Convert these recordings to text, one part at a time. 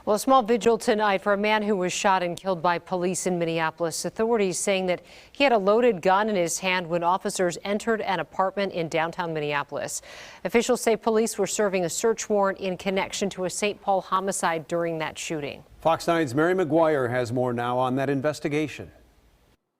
Well, a small vigil tonight for a man who was shot and killed by police in Minneapolis. Authorities saying that he had a loaded gun in his hand when officers entered an apartment in downtown Minneapolis. Officials say police were serving a search warrant in connection to a St. Paul homicide during that shooting. Fox 9's Mary McGuire has more now on that investigation.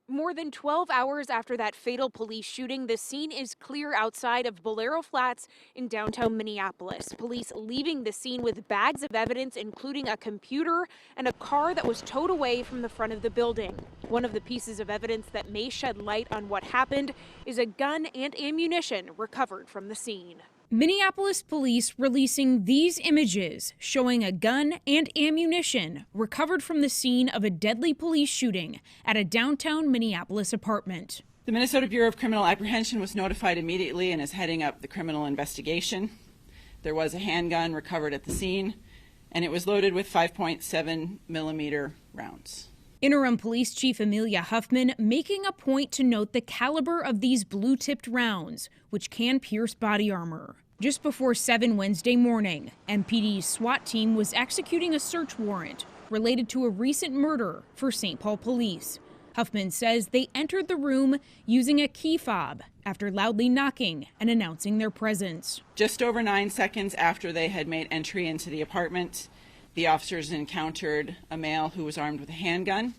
More than 12 hours after that fatal police shooting, the scene is clear outside of Bolero Flats in downtown Minneapolis. Police leaving the scene with bags of evidence, including a computer and a car that was towed away from the front of the building. One of the pieces of evidence that may shed light on what happened is a gun and ammunition recovered from the scene. Minneapolis police releasing these images showing a gun and ammunition recovered from the scene of a deadly police shooting at a downtown Minneapolis apartment. The Minnesota Bureau of Criminal Apprehension was notified immediately and is heading up the criminal investigation. There was a handgun recovered at the scene, and it was loaded with 5.7 millimeter rounds. Interim Police Chief Amelia Huffman making a point to note the caliber of these blue-tipped rounds, which can pierce body armor. Just before 7 Wednesday morning, MPD's SWAT team was executing a search warrant related to a recent murder for St. Paul police. Huffman says they entered the room using a key fob after loudly knocking and announcing their presence. Just over 9 seconds after they had made entry into the apartment, the officers encountered a male who was armed with a handgun.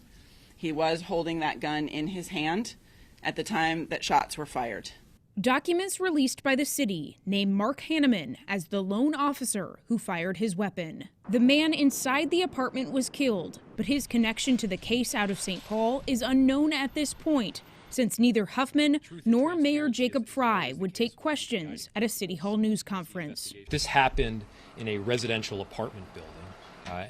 He was holding that gun in his hand at the time that shots were fired. Documents released by the city name Mark Hanneman as the lone officer who fired his weapon. The man inside the apartment was killed, but his connection to the case out of St. Paul is unknown at this point, since neither Huffman nor Mayor Jacob Fry would take questions at a City Hall news conference. This happened in a residential apartment building.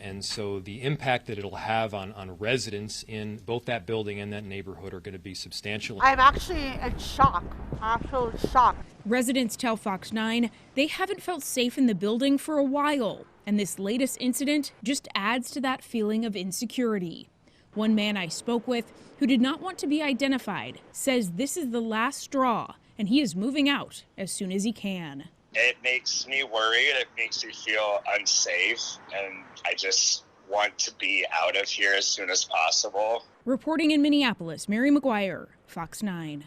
And so the impact that it'll have on residents in both that building and that neighborhood are going to be substantial. I'm actually in shock, absolute shock. Residents tell Fox 9 they haven't felt safe in the building for a while, and this latest incident just adds to that feeling of insecurity. One man I spoke with, who did not want to be identified, says this is the last straw, and he is moving out as soon as he can. It makes me worried. It makes me feel unsafe, and I just want to be out of here as soon as possible. Reporting in Minneapolis, Mary McGuire, Fox 9.